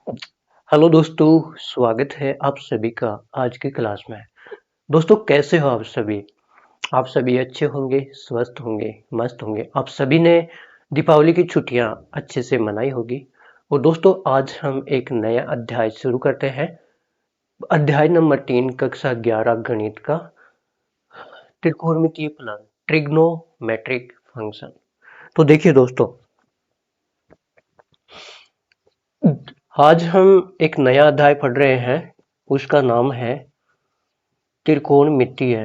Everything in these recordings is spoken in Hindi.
हेलो दोस्तों, स्वागत है आप सभी का आज की क्लास में। दोस्तों कैसे हो आप सभी? आप सभी अच्छे होंगे, स्वस्थ होंगे, मस्त होंगे। आप सभी ने दीपावली की छुट्टियां अच्छे से मनाई होगी। और दोस्तों आज हम एक नया अध्याय शुरू करते हैं। अध्याय नंबर 3 कक्षा 11 गणित का त्रिकोणमितीय फलन ट्रिग्नोमेट्रिक फंक्शन। तो देखिए दोस्तों, आज हम एक नया अध्याय पढ़ रहे हैं। उसका नाम है त्रिकोणमितीय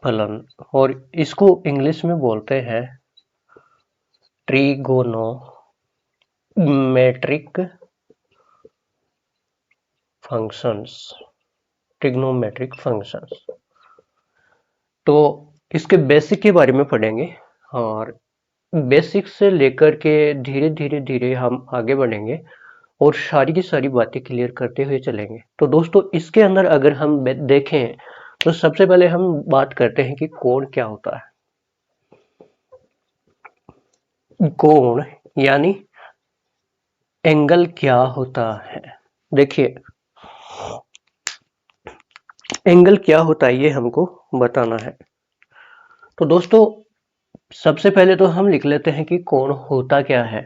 फलन और इसको इंग्लिश में बोलते हैं ट्रिगोनोमेट्रिक फंक्शंस। ट्रिग्नोमेट्रिक फंक्शंस तो इसके बेसिक के बारे में पढ़ेंगे और बेसिक से लेकर के धीरे धीरे धीरे हम आगे बढ़ेंगे और सारी की सारी बातें क्लियर करते हुए चलेंगे। तो दोस्तों इसके अंदर अगर हम देखें तो सबसे पहले हम बात करते हैं कि कोण क्या होता है। कोण यानी एंगल क्या होता है। देखिए एंगल क्या होता है ये हमको बताना है। तो दोस्तों सबसे पहले तो हम लिख लेते हैं कि कोण होता क्या है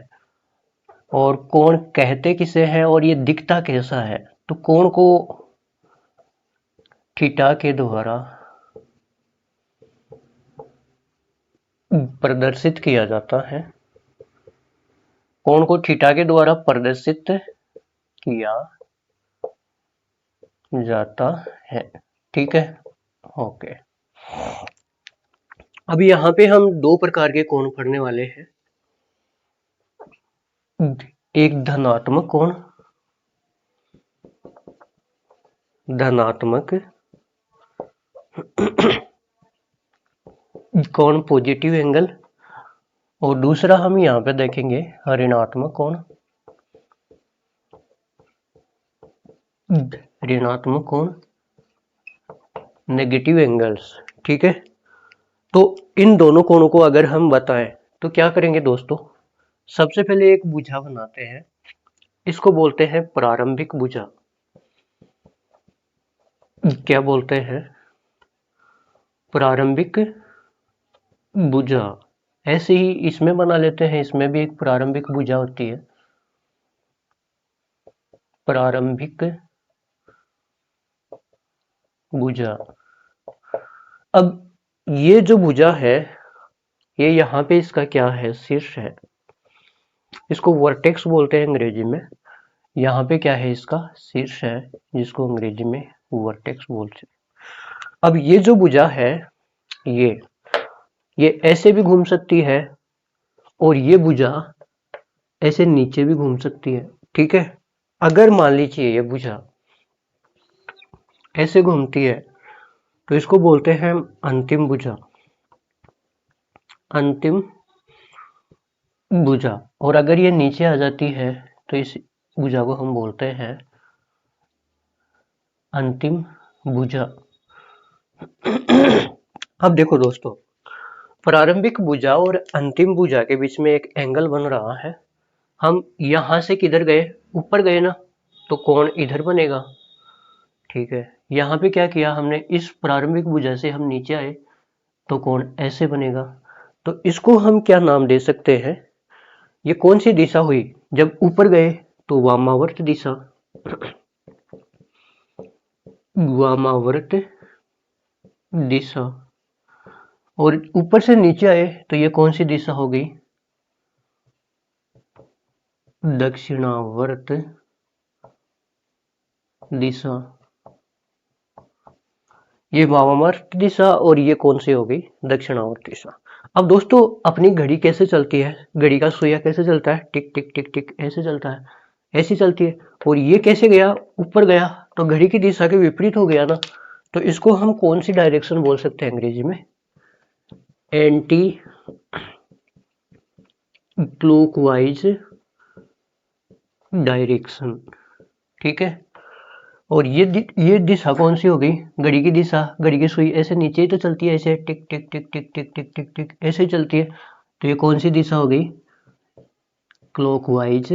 और कोण कहते किसे हैं और ये दिखता कैसा है। तो कोण को थीटा के द्वारा प्रदर्शित किया जाता है। कोण को थीटा के द्वारा प्रदर्शित किया जाता है। ठीक है, ओके। अभी यहाँ पे हम दो प्रकार के कोण पढ़ने वाले हैं। एक धनात्मक कोण, धनात्मक कोण पॉजिटिव एंगल, और दूसरा हम यहाँ पे देखेंगे ऋणात्मक कोण। ऋणात्मक कोण नेगेटिव एंगल्स। ठीक है, तो इन दोनों कोणों को अगर हम बताएं तो क्या करेंगे दोस्तों। सबसे पहले एक भुजा बनाते हैं, इसको बोलते हैं प्रारंभिक भुजा। क्या बोलते हैं? प्रारंभिक भुजा। ऐसे ही इसमें बना लेते हैं, इसमें भी एक प्रारंभिक भुजा होती है। प्रारंभिक भुजा। अब ये जो भुजा है ये यहाँ पे इसका क्या है, शीर्ष है। इसको वर्टेक्स बोलते हैं अंग्रेजी में। यहाँ पे क्या है, इसका शीर्ष है जिसको अंग्रेजी में वर्टेक्स बोलते हैं। अब ये जो भुजा है ये ऐसे भी घूम सकती है और ये भुजा ऐसे नीचे भी घूम सकती है। ठीक है, अगर मान लीजिए ये भुजा ऐसे घूमती है तो इसको बोलते हैं अंतिम भुजा। अंतिम भुजा। और अगर ये नीचे आ जाती है तो इस भुजा को हम बोलते हैं अंतिम भुजा। अब देखो दोस्तों, प्रारंभिक भुजा और अंतिम भुजा के बीच में एक एंगल बन रहा है। हम यहां से किधर गए, ऊपर गए ना, तो कोण इधर बनेगा। ठीक है, यहाँ पे क्या किया हमने, इस प्रारंभिक भुजा से हम नीचे आए तो कोण ऐसे बनेगा। तो इसको हम क्या नाम दे सकते हैं, ये कौन सी दिशा हुई, जब ऊपर गए तो वामावर्त दिशा। वामावर्त दिशा। और ऊपर से नीचे आए तो ये कौन सी दिशा हो गई, दक्षिणावर्त दिशा। ये वामावर्त दिशा और ये कौन सी हो गई, दक्षिणावर्त दिशा। अब दोस्तों अपनी घड़ी कैसे चलती है, घड़ी का सुइया कैसे चलता है, टिक टिक टिक टिक ऐसे चलता है, ऐसी चलती है। और ये कैसे गया, ऊपर गया, तो घड़ी की दिशा के विपरीत हो गया ना। तो इसको हम कौन सी डायरेक्शन बोल सकते हैं अंग्रेजी में, एंटी क्लॉकवाइज डायरेक्शन। ठीक है, और ये दिशा कौन सी हो गई, घड़ी की दिशा। घड़ी की सुई ऐसे नीचे ही तो चलती है, ऐसे टिक टिक टिक टिक टिक टिक टिक टिक ऐसे ही चलती है। तो ये कौन सी दिशा हो गई, क्लॉकवाइज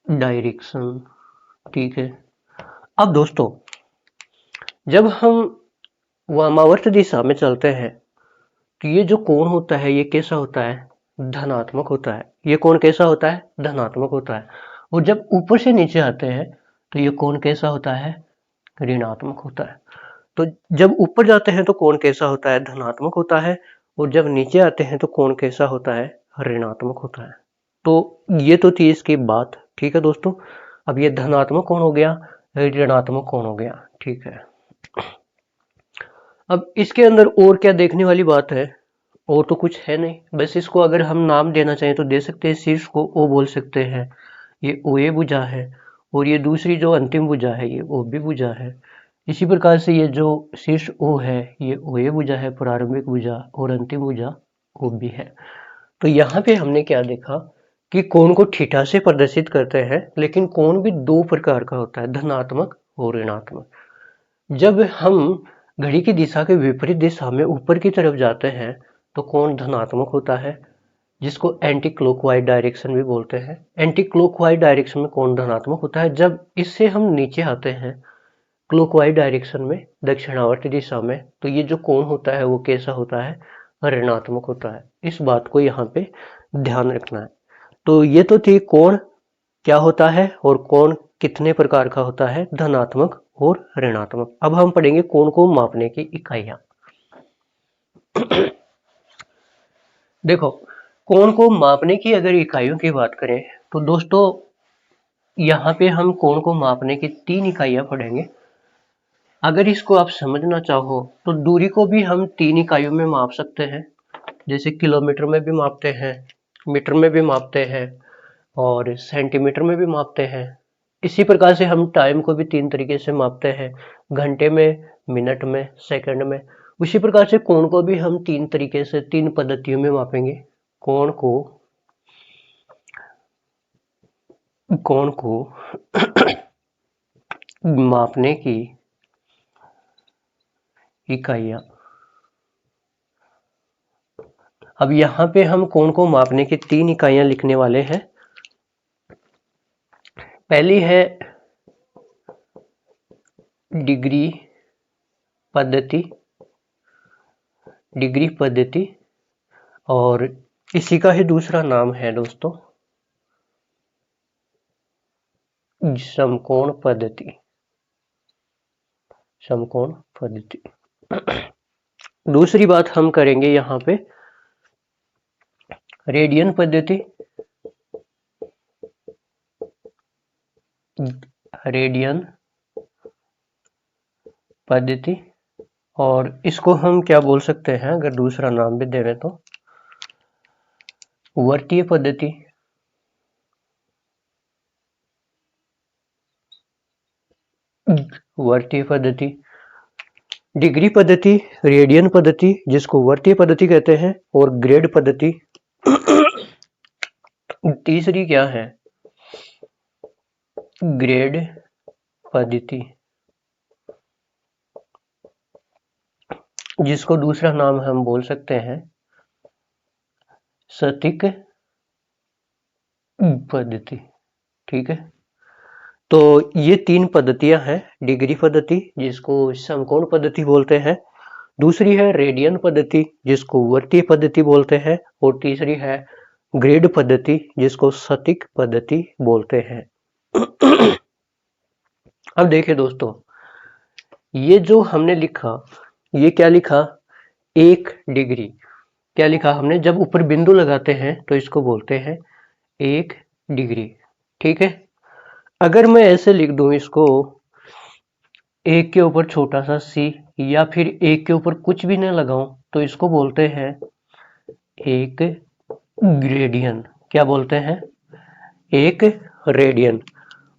डायरेक्शन। ठीक है। अब दोस्तों, जब हम वामावर्त दिशा में चलते हैं तो ये जो कोण होता है ये कैसा होता है? धनात्मक होता है। ये कोण कैसा होता है? धनात्मक होता है। और जब ऊपर से नीचे आते हैं तो ये कोण कैसा होता है? ऋणात्मक होता है। तो जब ऊपर जाते हैं तो कोण कैसा होता है? धनात्मक होता है। और जब नीचे आते हैं तो कोण कैसा होता है? ऋणात्मक होता है। तो ये तो थी इसकी बात। ठीक है दोस्तों, अब ये धनात्मक कोण हो गया, ऋणात्मक कोण हो गया। ठीक है। अब इसके अंदर और क्या देखने वाली बात है? और तो कुछ है नहीं, बस इसको अगर हम नाम देना चाहें तो दे सकते हैं। शीर्ष को ओ बोल सकते हैं, ये ओए भुजा है। और ये दूसरी जो अंतिम भुजा है ये ओ बी भुजा है। इसी प्रकार से ये जो शीर्ष ओ है ये ओए भुजा है, प्रारंभिक भुजा, और अंतिम भुजा ओ बी है। तो यहाँ पे हमने क्या देखा कि कोण को थीटा से प्रदर्शित करते हैं, लेकिन कोण भी दो प्रकार का होता है, धनात्मक और ऋणात्मक। जब हम घड़ी की दिशा के विपरीत दिशा में ऊपर की तरफ जाते हैं तो कोण धनात्मक होता है, जिसको एंटी क्लॉकवाइज डायरेक्शन भी बोलते हैं। एंटी क्लॉकवाइज डायरेक्शन में कोण धनात्मक होता है। जब इससे हम नीचे आते हैं क्लॉकवाइज डायरेक्शन में, दक्षिणावर्त दिशा में, तो ये जो कोण होता है वो कैसा होता है? ऋणात्मक होता है। इस बात को यहाँ पे ध्यान रखना है। तो ये तो थी कोण क्या होता है और कोण कितने प्रकार का होता है, धनात्मक और ऋणात्मक। अब हम पढ़ेंगे कोण को मापने की इकाइयां। देखो, कोण को मापने की अगर इकाइयों की बात करें तो दोस्तों यहाँ पे हम कोण को मापने की 3 इकाइयां पढ़ेंगे। अगर इसको आप समझना चाहो तो दूरी को भी हम 3 इकाइयों में माप सकते हैं, जैसे किलोमीटर में भी मापते हैं, मीटर में भी मापते हैं और सेंटीमीटर में भी मापते हैं। इसी प्रकार से हम टाइम को भी 3 तरीके से मापते हैं, घंटे में, मिनट में, सेकंड में। उसी प्रकार से कोण को भी हम 3 तरीके से, 3 पद्धतियों में मापेंगे। कोण को मापने की इकाइयां। अब यहाँ पे हम कोण को मापने की 3 इकाइयां लिखने वाले हैं। पहली है डिग्री पद्धति, और इसी का ही दूसरा नाम है दोस्तों समकोण पद्धति। दूसरी बात हम करेंगे यहाँ पे रेडियन पद्धति, और इसको हम क्या बोल सकते हैं अगर दूसरा नाम भी देवें तो वर्तीय पद्धति। डिग्री पद्धति, रेडियन पद्धति जिसको वर्तीय पद्धति कहते हैं, और ग्रेड पद्धति। तीसरी क्या है? ग्रेड पद्धति, जिसको दूसरा नाम हम बोल सकते हैं सटीक पद्धति। ठीक है। तो ये 3 पद्धतियां हैं। डिग्री पद्धति जिसको समकोण पद्धति बोलते हैं, दूसरी है रेडियन पद्धति जिसको वर्तीय पद्धति बोलते हैं, और तीसरी है ग्रेड पद्धति जिसको सटीक पद्धति बोलते हैं। अब देखिए दोस्तों, ये जो हमने लिखा, ये क्या लिखा? 1 डिग्री। क्या लिखा हमने? जब ऊपर बिंदु लगाते हैं तो इसको बोलते हैं 1 डिग्री। ठीक है। अगर मैं ऐसे लिख दूं इसको, 1 के ऊपर छोटा सा सी, या फिर 1 के ऊपर कुछ भी न लगाऊं, तो इसको बोलते हैं 1 ग्रेडियन। क्या बोलते हैं? 1 रेडियन।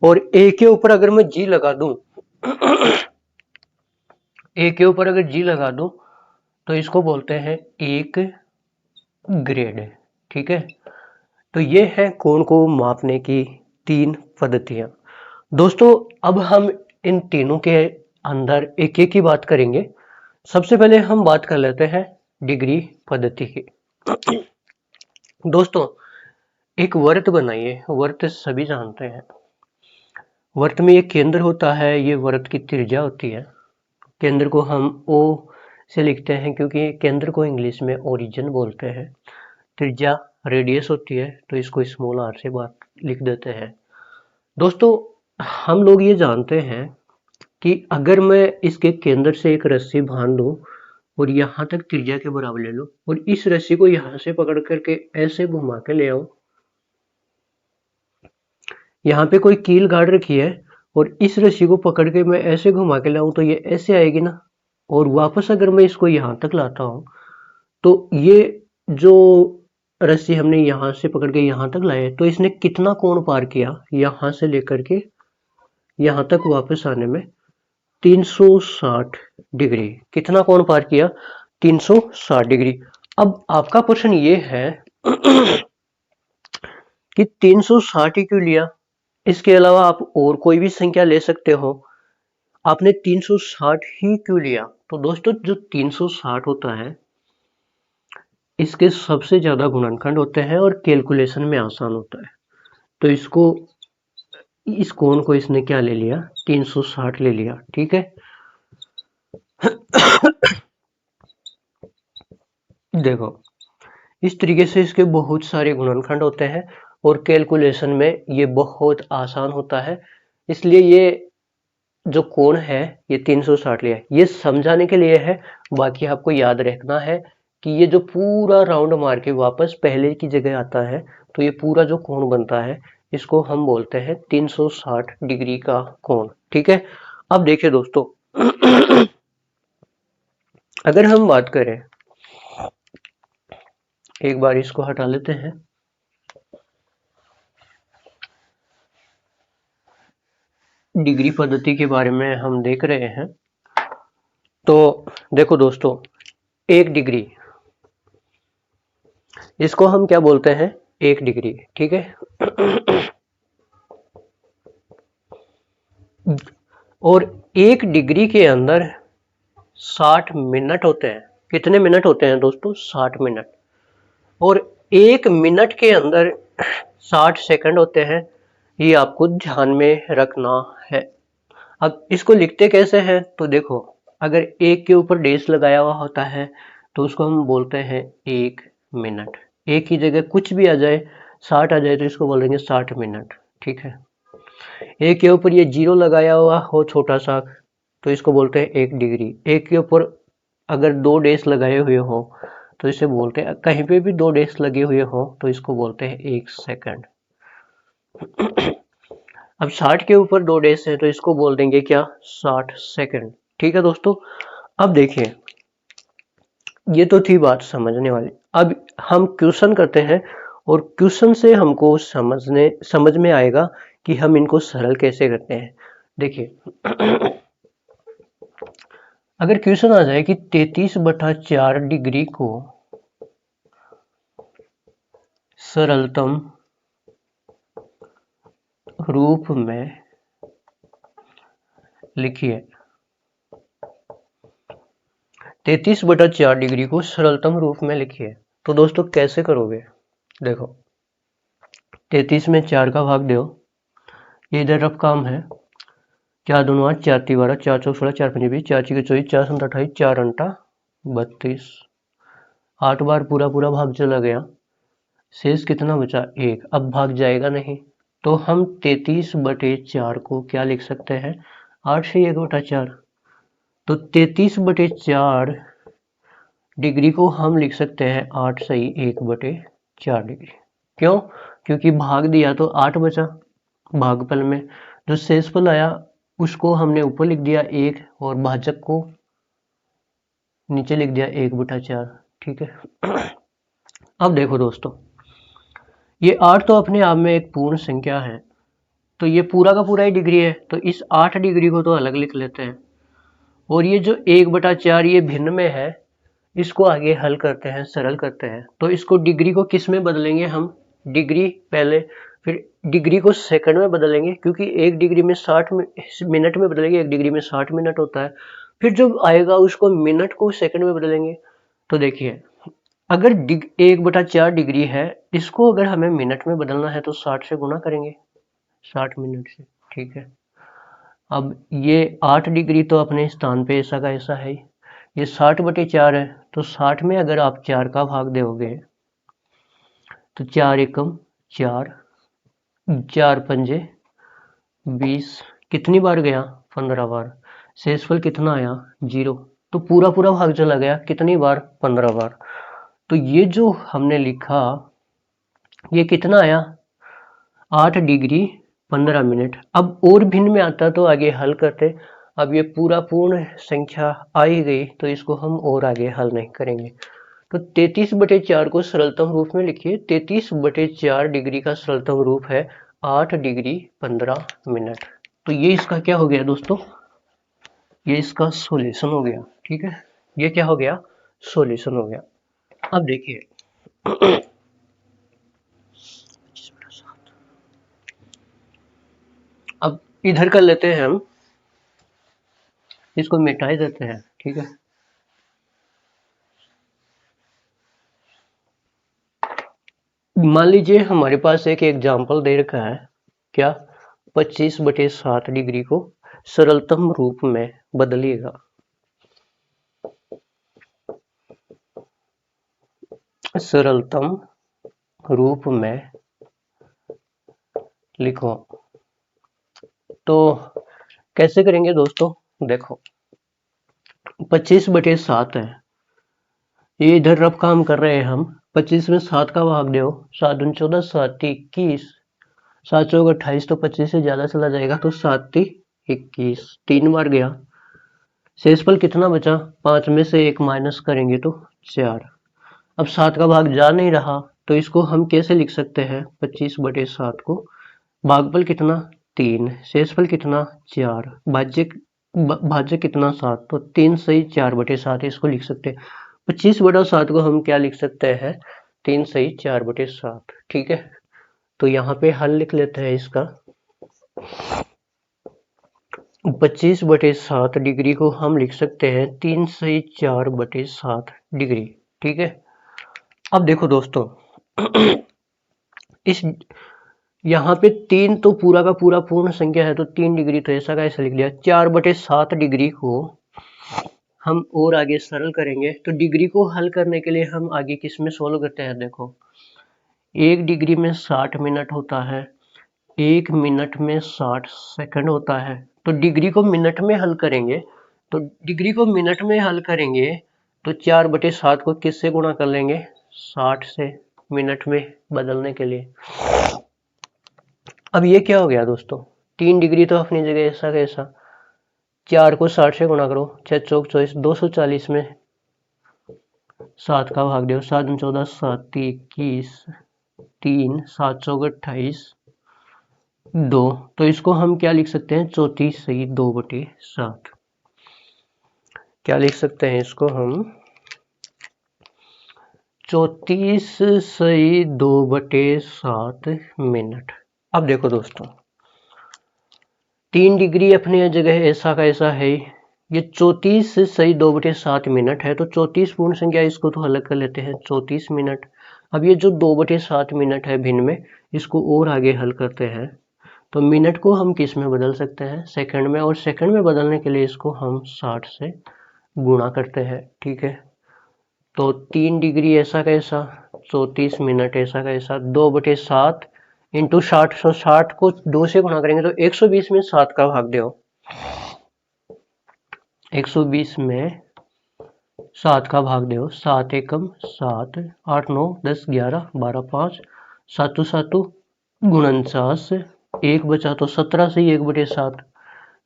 और 1 के ऊपर अगर मैं जी लगा दूं, 1 के ऊपर अगर जी लगा दूं तो इसको बोलते हैं 1 ग्रेड। ठीक है। तो ये है कोण को मापने की 3 पद्धतियां। दोस्तों अब हम इन तीनों के अंदर एक एक की बात करेंगे। सबसे पहले हम बात कर लेते हैं डिग्री पद्धति की। दोस्तों एक वर्त बनाइए। वर्त सभी जानते हैं। वर्त में एक केंद्र होता है, ये वर्त की त्रिज्या होती है। केंद्र को हम ओ से लिखते हैं क्योंकि केंद्र को इंग्लिश में ओरिजिन बोलते हैं। त्रिज्या रेडियस होती है, तो इसको स्मॉल आर से बात लिख देते हैं। दोस्तों, हम लोग ये जानते हैं कि अगर मैं इसके केंद्र से एक रस्सी बांध दूं और यहाँ तक त्रिज्या के बराबर ले लूं और इस रस्सी को यहाँ से पकड़ करके ऐसे घुमा के ले आऊं, यहाँ पे कोई कील गाड़ रखी है और इस रस्सी को पकड़ के मैं ऐसे घुमा के लाऊं तो ये ऐसे आएगी ना, और वापस अगर मैं इसको यहाँ तक लाता हूँ तो ये जो रस्सी हमने यहाँ से पकड़ के यहाँ तक लाए तो इसने कितना कोण पार किया, यहाँ से लेकर के यहाँ तक वापस आने में 360 डिग्री। कितना कोण पार किया? 360 डिग्री। अब आपका प्रश्न ये है कि 360 ही क्यों लिया? इसके अलावा आप और कोई भी संख्या ले सकते हो, आपने 360 ही क्यों लिया? तो दोस्तों, जो 360 होता है इसके सबसे ज्यादा गुणनखंड होते हैं और कैलकुलेशन में आसान होता है। तो इसको, इस कोण को इसने क्या ले लिया? 360 ले लिया। ठीक है। देखो, इस तरीके से इसके बहुत सारे गुणनखंड होते हैं और कैलकुलेशन में ये बहुत आसान होता है। इसलिए ये जो कोण है ये 360 लिया है, ये समझाने के लिए है। बाकी आपको याद रखना है कि ये जो पूरा राउंड मार के वापस पहले की जगह आता है तो ये पूरा जो कोण बनता है इसको हम बोलते हैं 360 डिग्री का कोण। ठीक है। अब देखिए दोस्तों, अगर हम बात करें, एक बार इसको हटा लेते हैं। डिग्री पद्धति के बारे में हम देख रहे हैं। तो देखो दोस्तों, 1 डिग्री, इसको हम क्या बोलते हैं? 1 डिग्री। ठीक है। और 1 डिग्री के अंदर 60 मिनट होते हैं। कितने मिनट होते हैं दोस्तों? 60 मिनट। और 1 मिनट के अंदर 60 सेकंड होते हैं। ये आपको ध्यान में रखना है। अब इसको लिखते कैसे हैं? तो देखो, अगर 1 के ऊपर डेश लगाया हुआ होता है तो उसको हम बोलते हैं 1 मिनट। 1 की जगह कुछ भी आ जाए, 60 आ जाए तो इसको बोलेंगे 60 मिनट। ठीक है। 1 के ऊपर ये 0 लगाया हुआ हो छोटा सा तो इसको बोलते हैं 1 डिग्री। 1 के ऊपर अगर 2 डेश लगाए हुए हो तो इसे बोलते हैं, कहीं पे भी 2 डेश लगे हुए हो तो इसको बोलते हैं 1 सेकंड। अब 60 के ऊपर 2 डेश है तो इसको बोल देंगे क्या? 60 सेकंड। ठीक है दोस्तों। अब देखिए, ये तो थी बात समझने वाली। अब हम क्वेश्चन करते हैं और क्वेश्चन से हमको समझ में आएगा कि हम इनको सरल कैसे करते हैं। देखिए, अगर क्वेश्चन आ जाए कि 33/4 डिग्री को सरलतम रूप में लिखिए। 33/4 डिग्री को सरलतम रूप में लिखिए। तो दोस्तों कैसे करोगे? देखो, 33 में 4 का भाग दो। ये इधर रफ काम है। 4 दूनी 8, 4 3 12, 4 चौक 16, 4 पंजे 20, 4 6 24, 4 7 28, 4 अंटा 32। 8 बार पूरा पूरा भाग चला गया, शेष कितना बचा? 1। अब भाग जाएगा नहीं तो हम 33/4 को क्या लिख सकते हैं? 8 से 1/4। तो 33/4 डिग्री को हम लिख सकते हैं 8 सही 1/4 डिग्री। क्यों? क्योंकि भाग दिया तो 8 बचा भागफल में, जो शेषफल आया उसको हमने ऊपर लिख दिया 1 और भाजक को नीचे लिख दिया 1/4। ठीक है। अब देखो दोस्तों, ये 8 तो अपने आप में एक पूर्ण संख्या है, तो ये पूरा का पूरा ही डिग्री है, तो इस 8 डिग्री को तो अलग लिख लेते हैं। और ये जो 1/4 ये भिन्न में है, इसको आगे हल करते हैं, सरल करते हैं। तो इसको डिग्री को किस में बदलेंगे हम? डिग्री पहले, फिर डिग्री को सेकंड में बदलेंगे, क्योंकि 1 डिग्री में 60 मिनट में बदलेंगे। 1 डिग्री में 60 मिनट होता है। फिर जब आएगा उसको मिनट को सेकंड में बदलेंगे। तो देखिए, अगर 1/4 डिग्री है, इसको अगर हमें मिनट में बदलना है तो 60 से गुना करेंगे, 60 मिनट से। ठीक है, अब ये 8 डिग्री तो अपने स्थान पे ऐसा का ऐसा है, ये 60/4 है, तो 60 में अगर आप 4 का भाग दोगे तो 4 एकम 4, 4 पंजे 20, कितनी बार गया? 15 बार। शेषफल कितना आया? 0। तो पूरा पूरा भाग चला गया, कितनी बार? 15 बार। तो ये जो हमने लिखा ये कितना आया? 8 डिग्री 15 मिनट। अब और भिन्न में आता तो आगे हल करते, अब ये पूरा पूर्ण संख्या आ ही गई तो इसको हम और आगे हल नहीं करेंगे। तो 33/4 को सरलतम रूप में लिखिए। 33/4 डिग्री का सरलतम रूप है 8 डिग्री 15 मिनट। तो ये इसका क्या हो गया दोस्तों? ये इसका सॉल्यूशन हो गया। ठीक है, ये क्या हो गया? सॉल्यूशन हो गया। अब देखिए अब इधर कर लेते हैं हम, इसको मिटा देते हैं। ठीक है, मान लीजिए हमारे पास एक एग्जाम्पल दे रखा है, क्या? 25/7 डिग्री को सरलतम रूप में बदलिएगा। सरलतम रूप में लिखो। तो कैसे करेंगे दोस्तों? देखो 25/7 है, ये इधर रफ काम कर रहे हैं हम। 25 में 7 का भाग दो, 7 दूनी 14, 7 21, 7 चौक 28, तो 25 से ज्यादा चला जाएगा तो 7 21, 3 बार गया। शेषफल कितना बचा? 5 में से 1 माइनस करेंगे तो 4। अब 7 का भाग जा नहीं रहा तो इसको हम कैसे लिख सकते हैं? 25/7 को भागफल कितना? 3, शेषफल कितना? 4, भाज्य कितना? 7, तो 3 सही 4/7 इसको लिख सकते हैं। 25/7 को हम क्या लिख सकते हैं? 3 सही 4/7। ठीक है, तो यहाँ पे हल लिख लेते हैं इसका। 25/7 डिग्री को हम लिख सकते हैं 3 सही 4/7 डिग्री। ठीक है, अब देखो दोस्तों इस यहाँ पे 3 तो पूरा का पूरा पूर्ण संख्या है, तो 3 डिग्री तो ऐसा का ऐसा लिख लिया। 4/7 डिग्री को हम और आगे सरल करेंगे, तो डिग्री को हल करने के लिए हम आगे किस में सोल्व करते हैं? देखो 1 डिग्री में 60 मिनट होता है, 1 मिनट में 60 सेकंड होता है। तो डिग्री को मिनट में हल करेंगे, तो डिग्री को मिनट में हल करेंगे तो 4/7 को किससे गुणा कर लेंगे? 60 से, मिनट में बदलने के लिए। अब ये क्या हो गया दोस्तों? 3 डिग्री तो अपनी जगह ऐसा कैसा, 4 को 60 से गुणा करो, 6 चौक 24, 240 में 7 का भाग दो, 7 14, 7 21, 3, 7 चौक 28, 2, तो इसको हम क्या लिख सकते हैं? 34 सही 2/7। क्या लिख सकते हैं इसको हम? 34 सही 2/7 मिनट। अब देखो दोस्तों 3 डिग्री अपनी जगह ऐसा का ऐसा है, ये 34 सही 2/7 मिनट है, तो 34 पूर्ण संख्या, इसको तो अलग कर लेते हैं 34 मिनट। अब ये जो 2/7 मिनट है भिन्न में, इसको और आगे हल करते हैं, तो मिनट को हम किस में बदल सकते हैं? सेकंड में, और सेकंड में बदलने के लिए इसको हम 60 से गुणा करते हैं। ठीक है, तो 3 डिग्री ऐसा कैसा, 34 मिनट ऐसा कैसा, 2/7 इंटू 60, 60 को 2 से गुणा करेंगे तो 120 में 7 का भाग दो, 120 में 7 का भाग दो, 7 एकम 7, 8 9 10 11 12 5, 7 7 49, 1 बचा तो 17 से 1/7,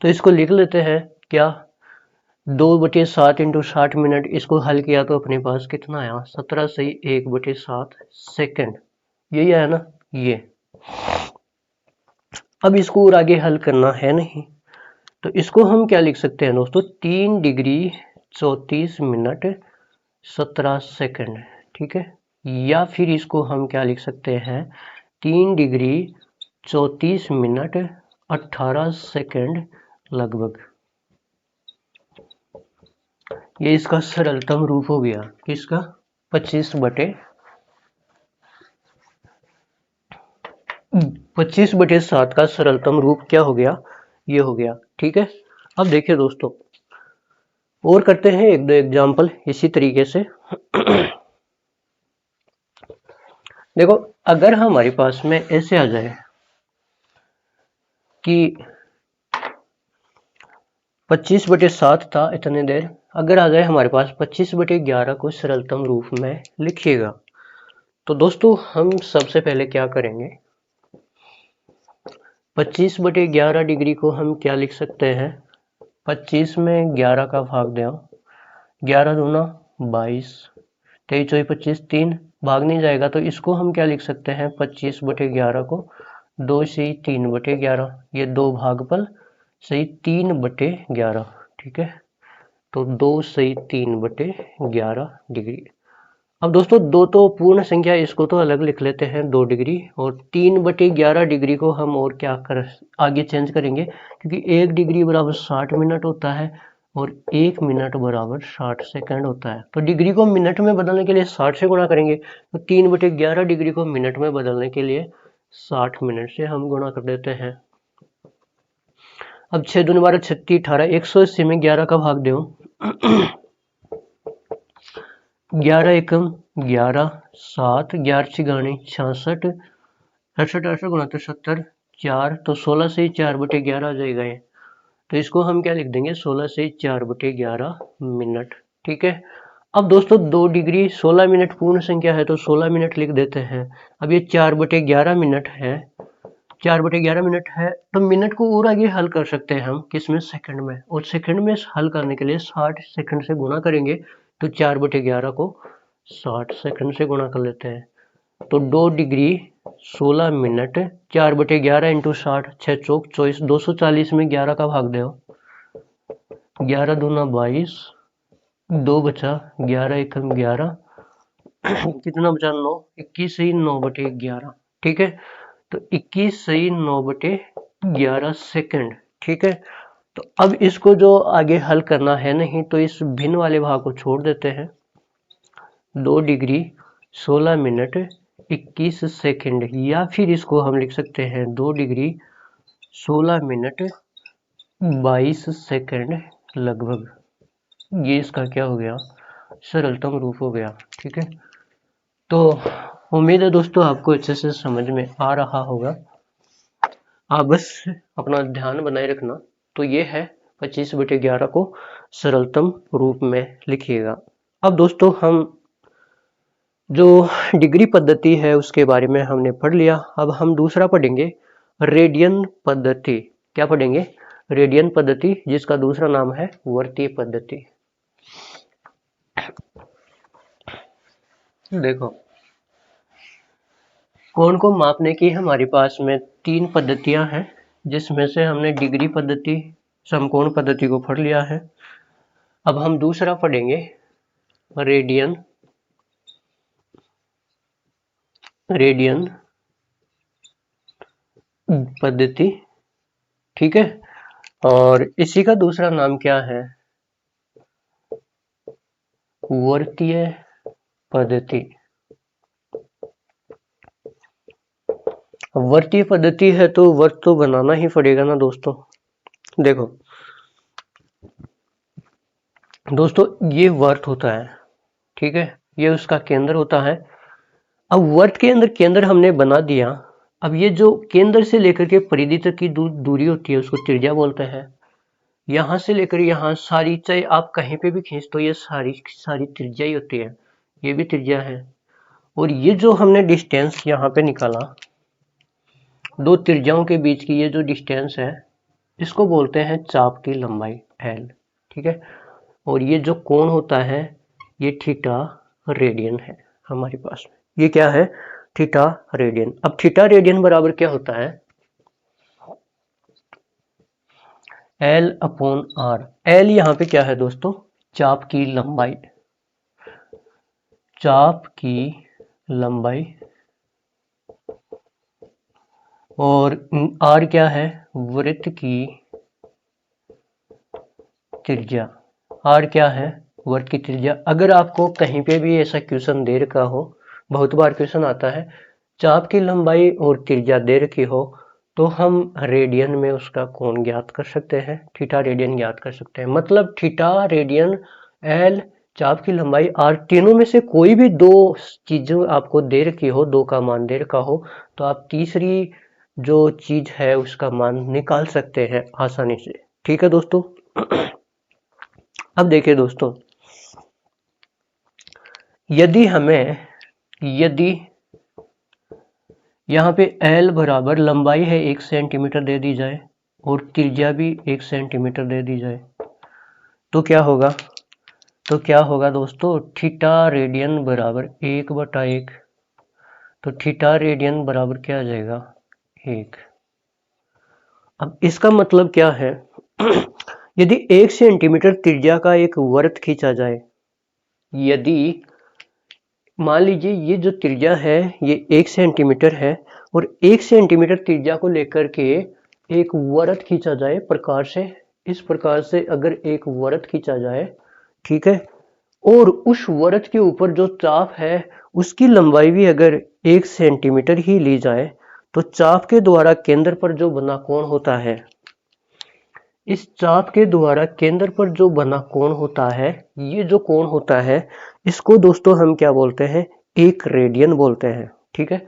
तो इसको लिख लेते हैं क्या? 2/7 इंटू 60 मिनट, इसको हल किया तो अपने पास कितना आया? 17 से 1/7 सेकंड, यही आया ना ये। अब इसको और आगे हल करना है नहीं, तो इसको हम क्या लिख सकते हैं दोस्तों? 3 डिग्री 34 मिनट 17 सेकंड। ठीक है, या फिर इसको हम क्या लिख सकते हैं? 3 डिग्री 34 मिनट 18 सेकंड लगभग। ये इसका सरलतम रूप हो गया, किसका? 25/7 का सरलतम रूप क्या हो गया, ये हो गया। ठीक है, अब देखिए दोस्तों, और करते हैं एक दो एग्जाम्पल इसी तरीके से। देखो, अगर हमारे पास में ऐसे आ जाए कि 25/7 था इतने देर, अगर आ जाए हमारे पास 25/11 को सरलतम रूप में लिखिएगा, तो दोस्तों हम सबसे पहले क्या करेंगे, 25/11 डिग्री को हम क्या लिख सकते हैं, 25 में 11 का भाग दें, 11 दूना 22, 23 चौबीस 25, 3 भाग नहीं जाएगा, तो इसको हम क्या लिख सकते हैं, 25/11 को 2 से 3/11, ये 2 भागफल सही 3/11। ठीक है, तो 2 सही 3/11 डिग्री। अब दोस्तों दो तो पूर्ण संख्या, इसको तो अलग लिख लेते हैं 2 डिग्री, और 3/11 डिग्री को हम और क्या कर आगे चेंज करेंगे, क्योंकि 1 डिग्री बराबर 60 मिनट होता है और 1 मिनट बराबर 60 सेकंड होता है। तो डिग्री को मिनट में बदलने के लिए 60 से गुणा करेंगे, तो 3/11 डिग्री को मिनट में बदलने के लिए 60 मिनट से हम गुणा कर देते हैं। अब 6 दूनी 12 36 18, 180 में 11 का भाग दो, 11 एकम 11, 7 11 छिगानी 66, 68 68 गुणा 70 4, तो 16 से 4/11 आ जाएगा ये, तो इसको हम क्या लिख देंगे, 16 से 4/11 मिनट। ठीक है, अब दोस्तों 2 डिग्री 16 मिनट पूर्ण संख्या है, तो 16 मिनट लिख देते हैं। अब ये 4/11 मिनट है, 4/11 मिनट है, तो मिनट को और आगे हल कर सकते हैं हम किसमें, सेकंड में, और सेकंड में हल करने के लिए 60 सेकंड से गुणा करेंगे, तो 4/11 को 60 सेकंड से गुणा कर लेते हैं, तो 2 डिग्री 16 मिनट 4/11 इंटू 60, 6 चौक 24, 240 में 11 का भाग दो, 11 दूना 22, 2 बचा 11 एकम 11, कितना बचा 9, 21 सही 9/11। ठीक है, तो 21 सही 9/11 सेकंड। ठीक है, तो अब इसको जो आगे हल करना है नहीं, तो इस भिन्न वाले भाग को छोड़ देते हैं, 2 डिग्री 16 मिनट 21 सेकंड, या फिर इसको हम लिख सकते हैं 2 डिग्री 16 मिनट 22 सेकंड लगभग, ये इसका क्या हो गया, सरलतम रूप हो गया। ठीक है, तो उम्मीद है दोस्तों आपको अच्छे से समझ में आ रहा होगा, आप बस अपना ध्यान बनाए रखना। तो ये है 25/11 को सरलतम रूप में लिखिएगा। अब दोस्तों हम जो डिग्री पद्धति है उसके बारे में हमने पढ़ लिया, अब हम दूसरा पढ़ेंगे रेडियन पद्धति। क्या पढ़ेंगे, रेडियन पद्धति, जिसका दूसरा नाम है वर्तीय पद्धति। देखो, कोण को मापने की हमारे पास में 3 पद्धतियां हैं, जिसमें से हमने डिग्री पद्धति, समकोण पद्धति को पढ़ लिया है। अब हम दूसरा पढ़ेंगे रेडियन पद्धति। ठीक है, और इसी का दूसरा नाम क्या है, वर्तीय पद्धति। वर्तीय पद्धति है तो वर्त तो बनाना ही पड़ेगा ना दोस्तों। देखो दोस्तों, ये वर्त होता है, ठीक है, ये उसका केंद्र होता है। अब वर्त के अंदर केंद्र हमने बना दिया, अब ये जो केंद्र से लेकर के परिधि तक की दूरी होती है उसको त्रिज्या बोलते हैं। यहां से लेकर यहाँ सारी, चाहे आप कहीं पे भी खींच, तो ये सारी त्रिज्या ही होती है, ये भी त्रिज्या है। और ये जो हमने डिस्टेंस यहाँ पे निकाला, दो त्रिज्याओं के बीच की ये जो डिस्टेंस है, इसको बोलते हैं चाप की लंबाई एल। ठीक है, और ये जो कोण होता है ये थीटा रेडियन है हमारे पास में, ये क्या है, थीटा रेडियन। अब थीटा रेडियन बराबर क्या होता है, L/R। L यहाँ पे क्या है दोस्तों, चाप की लंबाई, चाप की लंबाई, और R क्या है, वृत्त की त्रिज्या। R क्या है, वर्त की त्रिज्या। अगर आपको कहीं पे भी ऐसा क्वेश्चन दे रखा हो, बहुत बार क्वेश्चन आता है, चाप की लंबाई और त्रिज्या दे रखी हो, तो हम रेडियन में उसका कोण ज्ञात कर सकते हैं, थीटा रेडियन ज्ञात कर सकते हैं। मतलब थीटा रेडियन एल चाप की लंबाई आर, तीनों में से कोई भी दो चीजें आपको दे रखी हो, दो का मान दे रखा हो, तो आप तीसरी जो चीज है उसका मान निकाल सकते हैं आसानी से। ठीक है दोस्तों। अब देखिए दोस्तों, यदि यहाँ पे L बराबर लंबाई है 1 सेंटीमीटर दे दी जाए और त्रिज्या भी 1 सेंटीमीटर दे दी जाए, तो क्या होगा दोस्तों, थीटा रेडियन बराबर 1/1। तो थीटा रेडियन बराबर क्या आ जाएगा, 1। अब इसका मतलब क्या है, यदि 1 सेंटीमीटर त्रिज्या का एक वृत्त खींचा जाए, यदि मान लीजिए ये जो त्रिज्या है ये 1 सेंटीमीटर है और 1 सेंटीमीटर त्रिज्या को लेकर के एक वृत्त खींचा जाए प्रकार से, इस प्रकार से अगर एक वृत्त खींचा जाए, ठीक है, और उस वृत्त के ऊपर जो चाप है उसकी लंबाई भी अगर 1 सेंटीमीटर ही ली जाए, तो चाप के द्वारा केंद्र पर जो बना कोण होता है, इस चाप के द्वारा केंद्र पर जो बना कोण होता है, ये जो कोण होता है इसको दोस्तों हम क्या बोलते हैं, 1 रेडियन बोलते हैं। ठीक है,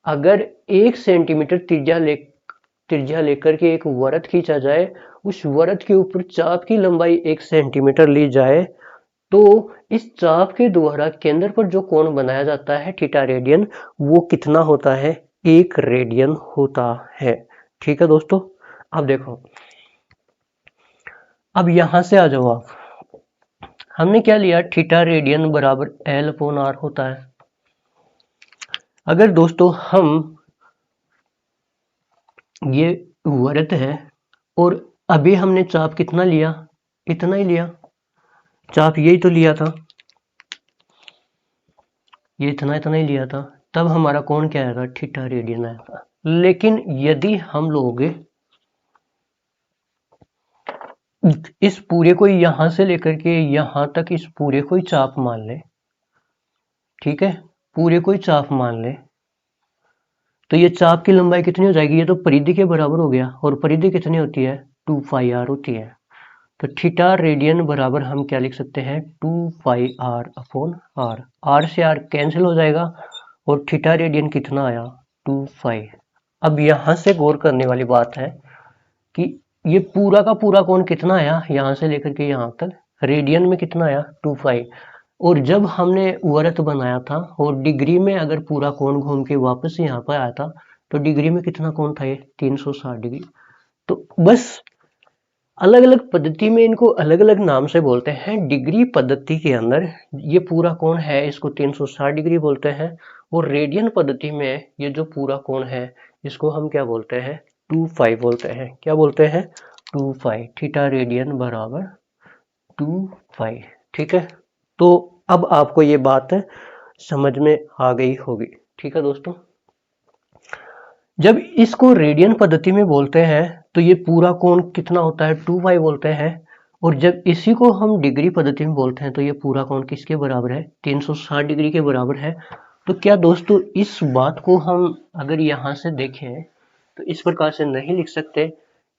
अगर 1 सेंटीमीटर त्रिज्या लेकर के एक वृत्त खींचा जाए, उस वृत्त के ऊपर चाप की लंबाई 1 सेंटीमीटर ली जाए, तो इस चाप के द्वारा केंद्र पर जो कोण बनाया जाता है थीटा रेडियन, वो कितना होता है, 1 रेडियन होता है। ठीक है दोस्तों। अब देखो, अब यहां से आ जाओ आप, हमने क्या लिया, थीटा रेडियन बराबर L/R होता है। अगर दोस्तों हम ये वृत्त है और अभी हमने चाप कितना लिया, इतना ही लिया, चाप यही तो लिया था, ये इतना ही लिया था, तब हमारा कोण क्या आएगा, थीटा रेडियन आएगा। लेकिन यदि हम लोग इस पूरे को यहां से लेकर के यहां तक इस पूरे को ही चाप मान ले, ठीक है, पूरे को ही चाप मान ले, तो ये चाप की लंबाई कितनी हो जाएगी, ये तो परिधि के बराबर हो गया, और परिधि कितनी होती है, 2πr होती है। तो थीटा रेडियन बराबर हम क्या लिख सकते हैं, 2πr/r। r से r कैंसिल हो जाएगा और थीटा रेडियन कितना आया, 2π। अब यहां से गौर करने वाली बात है कि ये पूरा का पूरा कोण कितना आया, यहां से लेकर के यहां तक रेडियन में कितना आया, 2π। और जब हमने वृत्त बनाया था और डिग्री में अगर पूरा कोण घूम के वापस यहाँ पर आया था, तो डिग्री में कितना कोण था, ये 360 डिग्री। तो बस अलग अलग पद्धति में इनको अलग अलग नाम से बोलते हैं। डिग्री पद्धति के अंदर ये पूरा कोण है इसको 360 डिग्री बोलते हैं, और रेडियन पद्धति में ये जो पूरा कोण है इसको हम क्या बोलते हैं, 2π बोलते हैं। क्या बोलते हैं, 2π। थीटा रेडियन बराबर 2π। ठीक है, तो अब आपको ये बात समझ में आ गई होगी। ठीक है दोस्तों, जब इसको रेडियन पद्धति में बोलते हैं तो ये पूरा कोण कितना होता है, 2π बोलते हैं, और जब इसी को हम डिग्री पद्धति में बोलते हैं तो ये पूरा कोण किसके बराबर है, 360 डिग्री के बराबर है। तो क्या दोस्तों इस बात को हम अगर यहाँ से देखें तो इस प्रकार से नहीं लिख सकते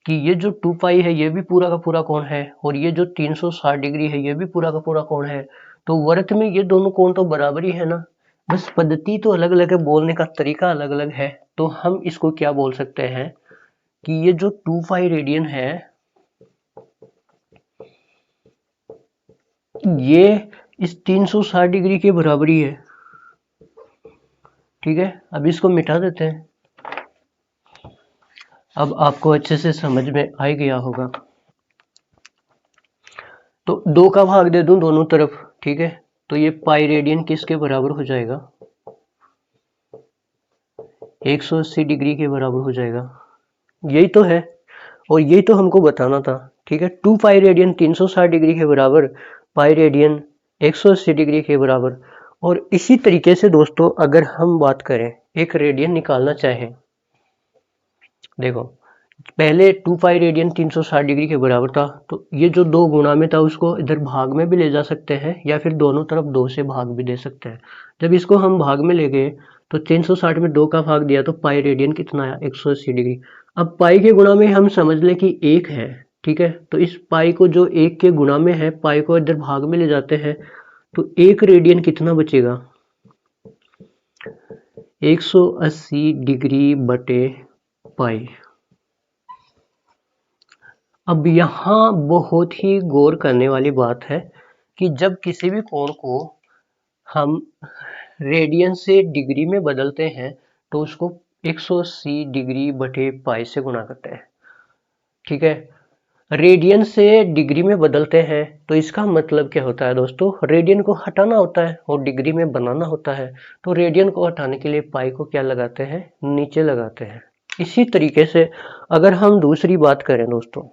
कि ये जो 2π है ये भी पूरा का पूरा कोण है, और ये जो 360 डिग्री है ये भी पूरा का पूरा कोण है, तो वृत्त में ये दोनों कोण तो बराबर ही है ना, बस पद्धति तो अलग अलग है, बोलने का तरीका अलग अलग है। तो हम इसको क्या बोल सकते हैं कि ये जो 2π रेडियन है ये इस 360 डिग्री के बराबर ही है। ठीक है, अब इसको मिटा देते हैं, अब आपको अच्छे से समझ में आ गया होगा। तो 2 का भाग दे दूं दोनों तरफ, ठीक है, तो ये पाई रेडियन किसके बराबर हो जाएगा, 180 डिग्री के बराबर हो जाएगा। यही तो है और यही तो हमको बताना था। ठीक है, 2π रेडियन 360 डिग्री के बराबर, पाई रेडियन 180 डिग्री के बराबर। और इसी तरीके से दोस्तों अगर हम बात करें, एक रेडियन निकालना चाहें, देखो पहले 2 पाई रेडियन 360 डिग्री के बराबर था, तो ये जो 2 गुणा में था उसको इधर भाग में भी ले जा सकते हैं या फिर दोनों तरफ 2 से भाग भी दे सकते हैं। जब इसको हम भाग में ले गए तो 360 में 2 का भाग दिया तो पाई रेडियन कितना आया, 180 डिग्री। अब पाई के गुणा में हम समझ लें कि 1 है, ठीक है। तो इस पाई को जो 1 के गुणा में है, पाई को इधर भाग में ले जाते हैं तो 1 रेडियन कितना बचेगा, 180 डिग्री बटे पाई। अब यहाँ बहुत ही गौर करने वाली बात है कि जब किसी भी कोण को हम रेडियन से डिग्री में बदलते हैं तो उसको 180 डिग्री बटे पाई से गुणा करते हैं, ठीक है। रेडियन से डिग्री में बदलते हैं तो इसका मतलब क्या होता है दोस्तों, रेडियन को हटाना होता है और डिग्री में बनाना होता है। तो रेडियन को हटाने के लिए पाई को क्या लगाते हैं, नीचे लगाते हैं। इसी तरीके से अगर हम दूसरी बात करें दोस्तों,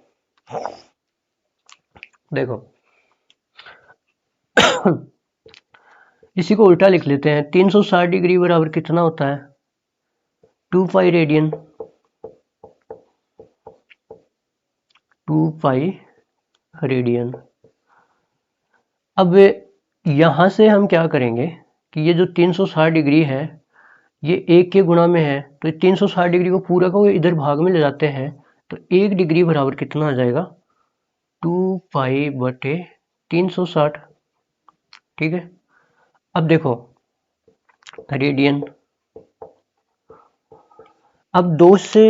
देखो इसी को उल्टा लिख लेते हैं। 360 डिग्री बराबर कितना होता है, 2 पाई रेडियन, 2 पाई रेडियन। अब यहां से हम क्या करेंगे कि ये जो 360 डिग्री है ये 1 के गुणा में है, तो 360 डिग्री को पूरा को इधर भाग में ले जाते हैं तो 1 डिग्री बराबर कितना आ जाएगा, 2 पाई बटे 360, ठीक है। अब देखो रेडियन, अब 2 से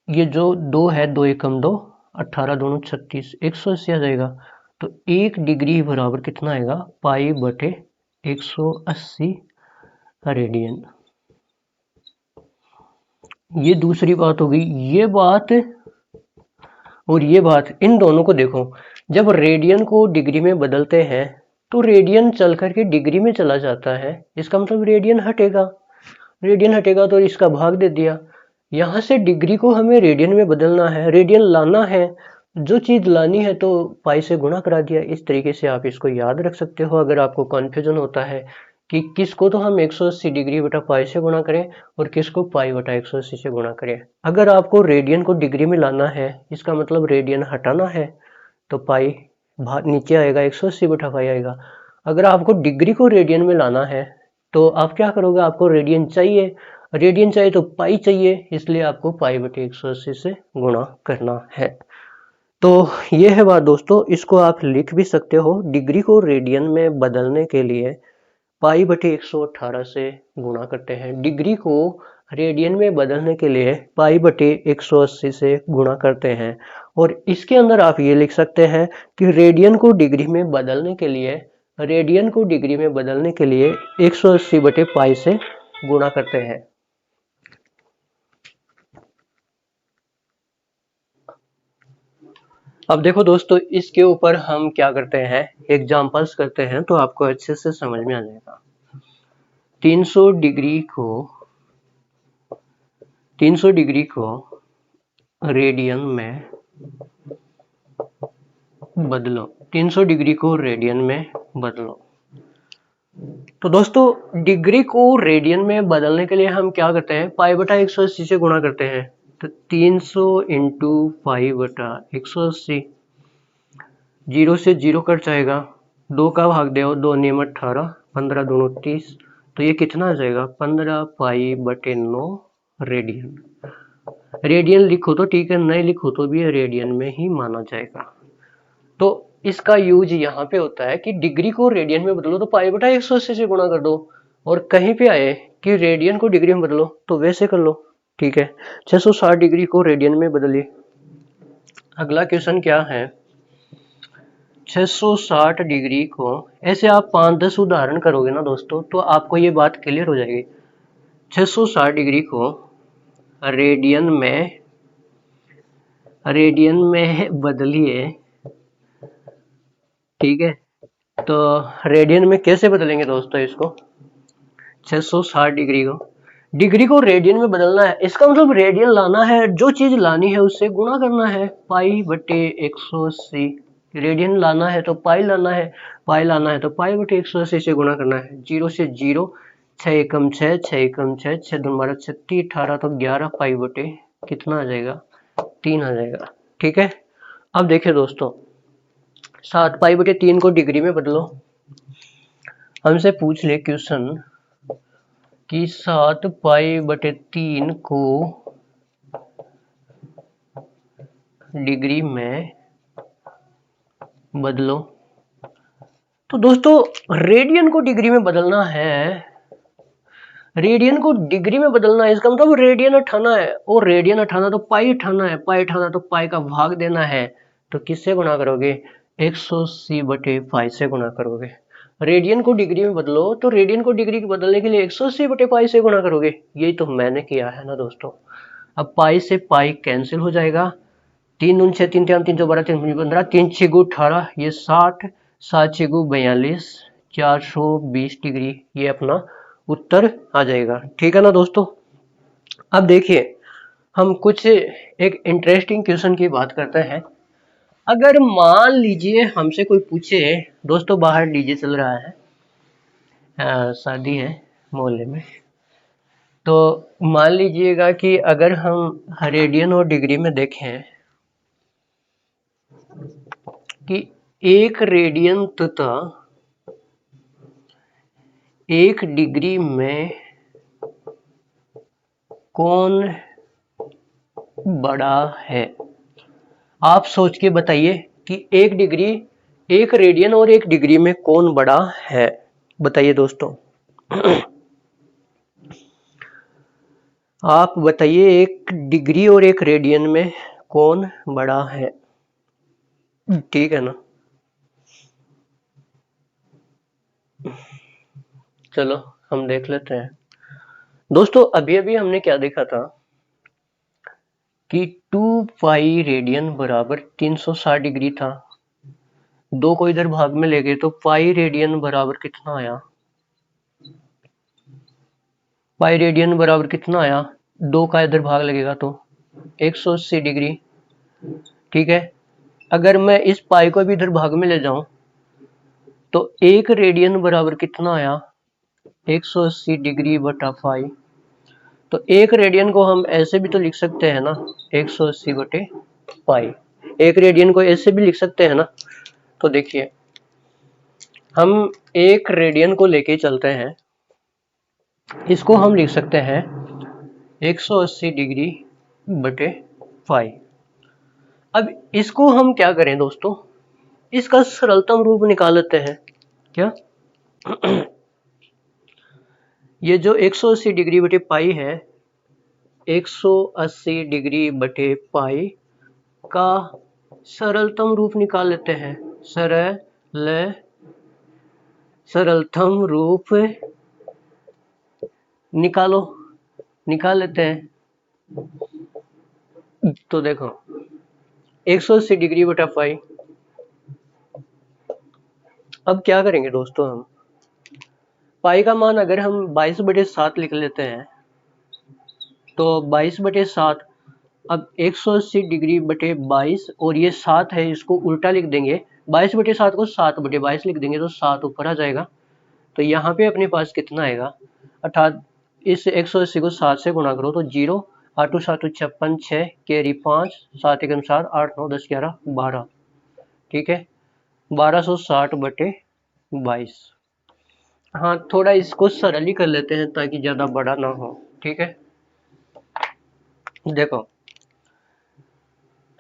ये जो 2 है, 2 एकम 2, 18 दोनों 36, 180 आ जाएगा। तो 1 डिग्री बराबर कितना आएगा, पाई बटे 180 रेडियन। ये दूसरी बात हो गई। ये बात और ये बात, इन दोनों को देखो, जब रेडियन को डिग्री में बदलते हैं तो रेडियन चल करके डिग्री में चला जाता है, इसका मतलब रेडियन हटेगा। रेडियन हटेगा तो इसका भाग दे दिया। यहाँ से डिग्री को हमें रेडियन में बदलना है, रेडियन लाना है, जो चीज लानी है तो पाई से गुणा करा दिया। इस तरीके से आप इसको याद रख सकते हो। अगर आपको कन्फ्यूजन होता है कि किसको तो हम 180 डिग्री बटा पाई से गुणा करें और किसको पाई बटा 180 से गुणा करें। अगर आपको रेडियन को डिग्री में लाना है, इसका मतलब रेडियन हटाना है, तो पाई नीचे आएगा, 180 बटा पाई आएगा। अगर आपको डिग्री को रेडियन में लाना है तो आप क्या करोगे, आपको रेडियन चाहिए, रेडियन चाहिए तो पाई चाहिए, इसलिए आपको पाई बटे 180 से गुणा करना है। तो ये है बात दोस्तों, इसको आप लिख भी सकते हो। डिग्री को रेडियन में बदलने के लिए पाई बटे 118 से गुणा करते हैं, डिग्री को रेडियन में बदलने के लिए पाई बटे 180 से गुणा करते हैं। और इसके अंदर आप ये लिख सकते हैं कि रेडियन को डिग्री में बदलने के लिए, रेडियन को डिग्री में बदलने के लिए 180 बटे पाई से गुणा करते हैं। अब देखो दोस्तों, इसके ऊपर हम क्या करते हैं, एग्जांपल्स करते हैं तो आपको अच्छे से समझ में आ जाएगा। 300 डिग्री को रेडियन में बदलो, 300 डिग्री को रेडियन में बदलो। तो दोस्तों डिग्री को रेडियन में बदलने के लिए हम क्या करते हैं, पाई बटा 180 से गुणा करते हैं। तो 300 इंटू पाई बटा 180, 0 से 0 कट जाएगा, 2 का भाग दो, 2 नियम 18, 15 दोनों 30, तो ये कितना आ जाएगा, 15 पाई बटे 9 रेडियन। रेडियन लिखो तो ठीक है, नहीं लिखो तो भी रेडियन में ही माना जाएगा। तो इसका यूज यहाँ पे होता है कि डिग्री को रेडियन में बदलो तो पाई बटा 180 से गुणा कर दो, और कहीं पे आए कि रेडियन को डिग्री में बदलो तो वैसे कर लो, ठीक है। 660 डिग्री को रेडियन में बदलिए। अगला क्वेश्चन क्या है, 660 डिग्री को, ऐसे आप 5-10 उदाहरण करोगे ना दोस्तों तो आपको ये बात क्लियर हो जाएगी। 660 डिग्री को रेडियन में बदलिए, ठीक है। तो रेडियन में कैसे बदलेंगे दोस्तों इसको, 660 डिग्री को रेडियन में बदलना है, इसका मतलब रेडियन लाना है, जो चीज लानी है उससे गुणा करना है, पाई बटे 180। रेडियन लाना है तो पाई लाना है, पाई लाना है तो पाई बटे 180 से गुणा करना है। 0 से 0, 6 एकम 6, 6 एकम 6, 6 दूनी 12, 36, 18 तो 11 पाई बटे कितना आ जाएगा, 3 आ जाएगा। ठीक है, अब देखिए दोस्तों 7 पाई/3 को डिग्री में बदलो। हमसे पूछ ले क्वेश्चन कि 7 पाई/3 को डिग्री में बदलो। तो दोस्तों रेडियन को डिग्री में बदलना है, रेडियन को डिग्री में बदलना है, इसका मतलब रेडियन उठाना है, और रेडियन उठाना तो पाई उठाना है, पाई उठाना तो पाई का भाग देना है। तो किससे गुणा करोगे? 180/पाई से गुणा करोगे। रेडियन को डिग्री में बदलो तो रेडियन को डिग्री बदलने के लिए 180/पाई से गुणा करोगे। यही तो मैंने किया है ना दोस्तों। अब पाई से पाई कैंसिल हो जाएगा, 3 दूनी 6, 3 3 312, 3 15, 3 6 18, ये 60, 7 6 42, 420 डिग्री, ये अपना उत्तर आ जाएगा। ठीक है ना दोस्तों। अब देखिए हम कुछ एक इंटरेस्टिंग क्वेश्चन की बात करते हैं। अगर मान लीजिए हमसे कोई पूछे, दोस्तों बाहर डीजे चल रहा है, शादी है मोहल्ले में, तो मान लीजिएगा कि अगर हम रेडियन और डिग्री में देखें कि 1 रेडियन तथा 1 डिग्री में कौन बड़ा है? आप सोच के बताइए कि 1 डिग्री, 1 रेडियन और 1 डिग्री में कौन बड़ा है? बताइए दोस्तों। आप बताइए 1 डिग्री और 1 रेडियन में कौन बड़ा है? ठीक है ना। चलो हम देख लेते हैं दोस्तों। अभी अभी हमने क्या देखा था कि 2 पाई रेडियन बराबर 360 डिग्री था। 2 को इधर भाग में ले गए तो पाई रेडियन बराबर कितना आया? पाई रेडियन बराबर कितना आया? 2 का इधर भाग लगेगा तो 180 डिग्री। ठीक है, अगर मैं इस पाई को भी इधर भाग में ले जाऊं तो 1 रेडियन बराबर कितना आया? 180 डिग्री बटा पाई। तो 1 रेडियन को हम ऐसे भी तो लिख सकते हैं ना, 180/पाई। 1 रेडियन को ऐसे भी लिख सकते हैं ना। तो देखिए हम 1 रेडियन को लेके चलते हैं, इसको हम लिख सकते हैं 180 डिग्री बटे पाई। अब इसको हम क्या करें दोस्तों, इसका सरलतम रूप निकाल लेते हैं। क्या ये जो 180 डिग्री बटे पाई है, 180 डिग्री बटे पाई का सरलतम रूप निकाल लेते हैं। सरलतम रूप निकाल लेते हैं। तो देखो 180 डिग्री बटा पाई। अब क्या करेंगे दोस्तों, हम पाई का मान अगर हम 22/7 लिख लेते हैं तो 22/7, अब 180 डिग्री बटे 22 और ये 7 है, इसको उल्टा लिख देंगे, 22/7 को 7/22 लिख देंगे तो 7 ऊपर आ जाएगा। तो यहाँ पे अपने पास कितना आएगा, अर्थात इस 180 को 7 से गुणा करो तो 0, 8 7 56, 6 कैरी 5, 7 1 7, 8 9 10 11 12। ठीक है, 1260/22। हाँ थोड़ा इसको सरल ही कर लेते हैं ताकि ज्यादा बड़ा ना हो। ठीक है, देखो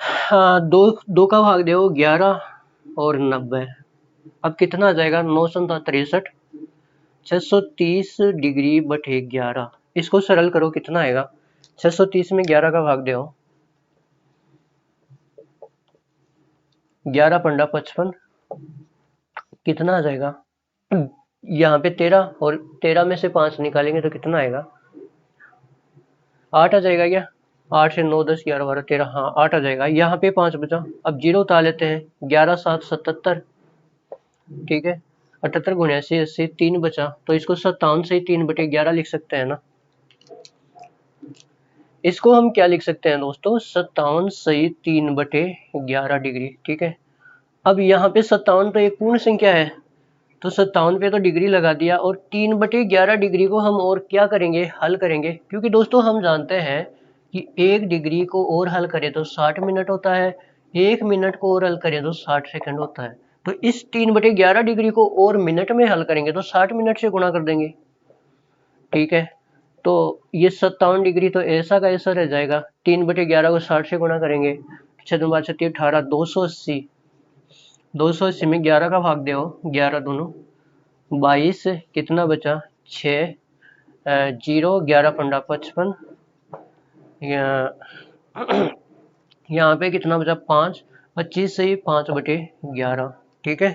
हाँ, दो का भाग दो 11 और 90, अब कितना आ जाएगा, 9 7 63, 630 डिग्री बटे 11। इसको सरल करो कितना आएगा, 630 में 11 का भाग दो, 11 पंडा 55, कितना आ जाएगा, यहाँ पे 13 और 13 में से 5 निकालेंगे तो कितना आएगा, 8 आ जाएगा क्या, 8 से 9 10 11 12 13, हाँ 8 आ जाएगा। यहाँ पे 5 बचा, अब 0 उतार लेते हैं, 11 7 77। ठीक है, 78 गुणे 80 80, 3 बचा, तो इसको 57 से 3/11 लिख सकते हैं ना। इसको हम क्या लिख सकते हैं दोस्तों, 57 सही 3/11 डिग्री। ठीक है, अब यहाँ पे 57 तो एक पूर्ण संख्या है, तो 57 पे तो डिग्री लगा दिया, और 3/11 डिग्री को हम और क्या करेंगे, हल करेंगे, क्योंकि दोस्तों हम जानते हैं कि 1 डिग्री को और हल करें तो 60 मिनट होता है, 1 मिनट को और हल करें तो 60 सेकंड होता है। तो इस 3/11 डिग्री को और मिनट में हल करेंगे तो 60 मिनट से गुणा कर देंगे। ठीक है, तो ये 57 डिग्री तो ऐसा का ऐसा रह जाएगा। 3/11 को 60 से गुणा करेंगे, 6×5 = 18, 280। 280 में 11 का भाग दो, 11 दूनो 22, कितना बचा 6, 0, 11 × 55, यहाँ पे कितना बचा 5, 25 से 5/11। ठीक है,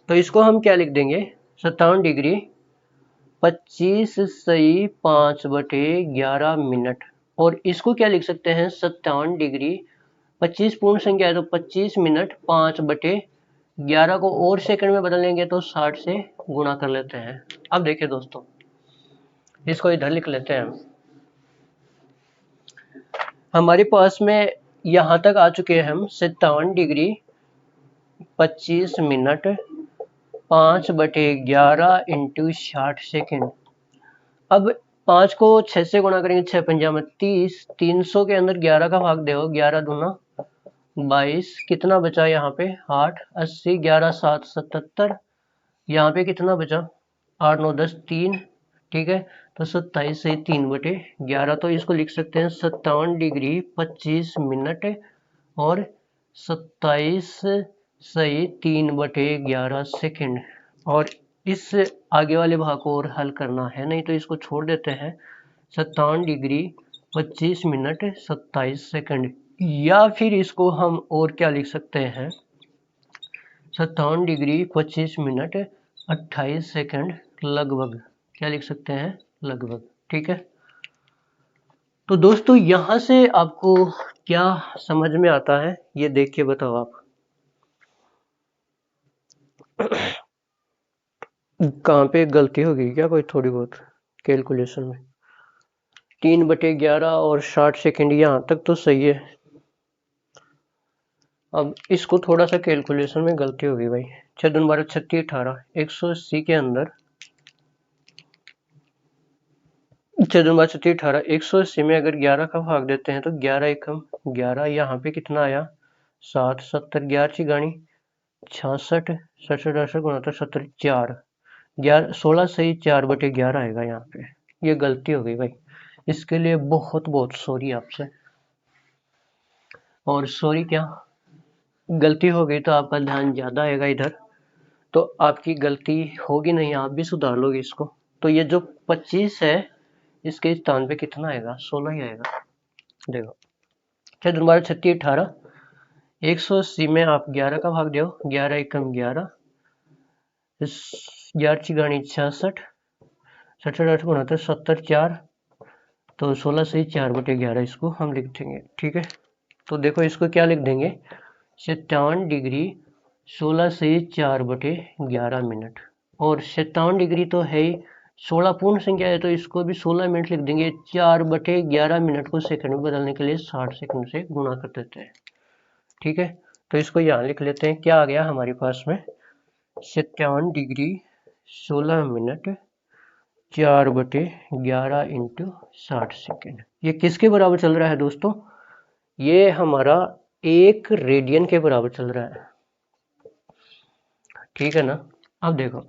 तो इसको हम क्या लिख देंगे, 57 डिग्री 25 सही 5/11 मिनट। और इसको क्या लिख सकते हैं, 57 डिग्री 25 पूर्ण संख्या है तो 25 मिनट 5/11 को और सेकंड में बदल लेंगे तो 60 से गुणा कर लेते हैं। अब देखिए दोस्तों, इसको इधर लिख लेते हैं। हमारे पास में यहाँ तक आ चुके हैं हम 57 डिग्री 25 मिनट 5/11 × 60 सेकेंड। अब 5 को 6 से गुणा करेंगे, 6×5 = 30, 300 के अंदर 11 का भाग दो, 11 दूना 22, कितना बचा यहाँ पे 8, 80, 11 7 77, यहाँ पे कितना बचा 8 9 10 3। ठीक है, तो 27 से 3/11, तो इसको लिख सकते हैं 57 डिग्री 25 मिनट और 27 सही 3/11 सेकेंड। और इस आगे वाले भाग को और हल करना है, नहीं तो इसको छोड़ देते हैं। 57 डिग्री 25 मिनट 27 सेकेंड, या फिर इसको हम और क्या लिख सकते हैं, 57 डिग्री 25 मिनट 28 सेकेंड लगभग, क्या लिख सकते हैं लगभग। ठीक है, तो दोस्तों यहाँ से आपको क्या समझ में आता है ये देख के बताओ आप। कहाँ पे गलती होगी क्या कोई थोड़ी बहुत कैलकुलेशन में। 3/11 और 60 सेकेंड यहाँ तक तो सही है। अब इसको थोड़ा सा कैलकुलेशन में गलती होगी भाई। 6 दूनी 12, 36 18, 180 के अंदर 6 दूनी 12 36 18, 180 में अगर 11 का भाग देते हैं तो 11 एकम 11, यहाँ पे कितना आया 7, 70, 11 ची गाणी 66, 67, 68, 69, 70, 4, 11, 16 से 4/11 आएगा यहाँ पे। ये गलती हो गई भाई, इसके लिए बहुत बहुत सॉरी आपसे। और सॉरी क्या, गलती हो गई तो आपका ध्यान ज्यादा आएगा इधर, तो आपकी गलती होगी नहीं, आप भी सुधार लोगे इसको। तो ये जो 25 है इसके स्थान पे कितना आएगा 16 ही आएगा। देखो 6 दूनी 12, 36 18, 180 में आप 11 का भाग दो, 11 एकम 11, 11 ची गाणी 66, 67, 68, 69, 70, 4, तो 16 से 4/11 इसको हम लिख देंगे। ठीक है, तो देखो इसको क्या लिख देंगे, 57 डिग्री 16 से 4/11 मिनट। और 57 डिग्री तो है ही, 16 पूर्ण संख्या है तो इसको भी 16 मिनट लिख देंगे। 4/11 मिनट को सेकंड में बदलने के लिए 60 सेकंड से गुणा कर देते हैं। ठीक है, तो इसको यहाँ लिख लेते हैं। क्या आ गया हमारे पास में, 57 डिग्री 16 मिनट 4/11 × 60 सेकेंड। ये किसके बराबर चल रहा है दोस्तों, ये हमारा 1 रेडियन के बराबर चल रहा है। ठीक है ना, अब देखो,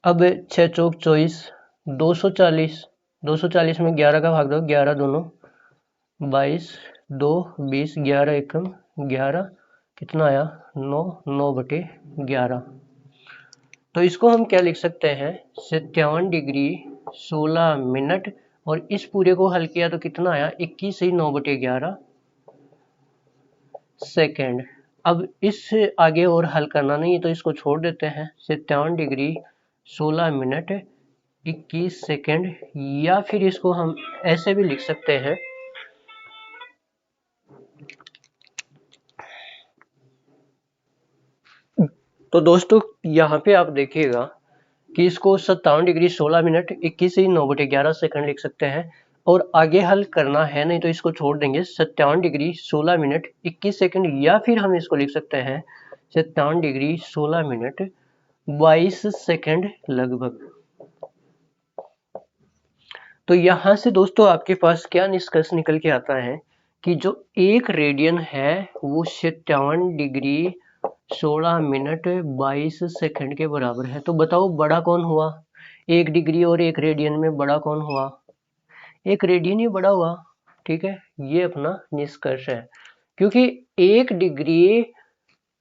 अब 6 चौक 24, 240, 240 में 11 का भाग दो, 11 दोनों 22, 2 20, 11 एकम 11, कितना आया 9, 9/11। तो इसको हम क्या लिख सकते हैं, 57 डिग्री 16 मिनट, और इस पूरे को हल किया तो कितना आया 21 ही 9/11 सेकेंड। अब इस आगे और हल करना नहीं है तो इसको छोड़ देते हैं। 57 डिग्री 16 मिनट 21 सेकेंड, या फिर इसको हम ऐसे भी लिख सकते हैं, तो दोस्तों यहाँ पे आप देखिएगा कि इसको 57 डिग्री 16 मिनट 21 ही 9/11 सेकंड लिख सकते हैं, और आगे हल करना है नहीं तो इसको छोड़ देंगे। 57 डिग्री 16 मिनट 21 सेकंड, या फिर हम इसको लिख सकते हैं 57 डिग्री 16 मिनट 22 सेकंड लगभग। तो यहाँ से दोस्तों आपके पास क्या निष्कर्ष निकल के आता है कि जो 1 रेडियन है वो 57 डिग्री 16 मिनट 22 सेकंड के बराबर है। तो बताओ बड़ा कौन हुआ? 1 डिग्री और 1 रेडियन में बड़ा कौन हुआ? 1 रेडियन ही बड़ा हुआ। ठीक है, ये अपना निष्कर्ष है, क्योंकि 1 डिग्री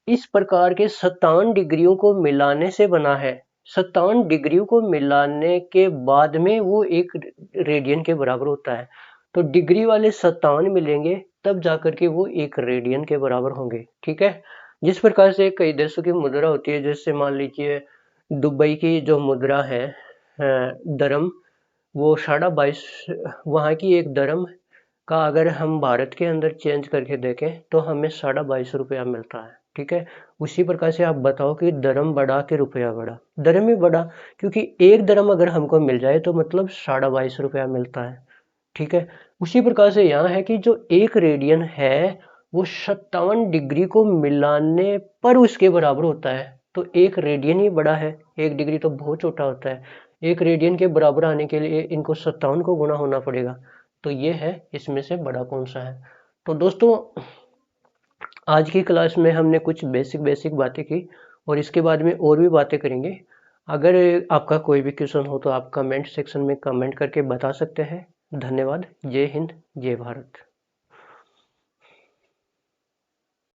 इस प्रकार के 57 डिग्रियों को मिलाने से बना है। 57 डिग्रियों को मिलाने के बाद में वो 1 रेडियन के बराबर होता है। तो डिग्री वाले 57 मिलेंगे तब जाकर के वो 1 रेडियन के बराबर होंगे। ठीक है, जिस प्रकार से कई देशों की मुद्रा होती है, जैसे मान लीजिए दुबई की जो मुद्रा है दरम, वो 22.5, वहाँ की एक दरम का अगर हम भारत के अंदर चेंज करके देखें तो हमें 22.5 रुपया मिलता है। ठीक है, उसी प्रकार से आप बताओ कि दरम बढ़ा के रुपया बढ़ा? दरम ही बढ़ा, क्योंकि एक दरम अगर हमको मिल जाए तो मतलब 22.5 रुपया मिलता है। ठीक है, उसी प्रकार से यहाँ है कि जो 1 रेडियन है वो 57 डिग्री को मिलाने पर उसके बराबर होता है। तो 1 रेडियन ही बड़ा है, 1 डिग्री तो बहुत छोटा होता है। 1 रेडियन के बराबर आने के लिए इनको 57 को गुणा होना पड़ेगा। तो ये है इसमें से बड़ा कौन सा है। तो दोस्तों आज की क्लास में हमने कुछ बेसिक बातें की और इसके बाद में और भी बातें करेंगे। अगर आपका कोई भी क्वेश्चन हो तो आप कमेंट सेक्शन में कमेंट करके बता सकते हैं। धन्यवाद। जय हिंद, जय भारत।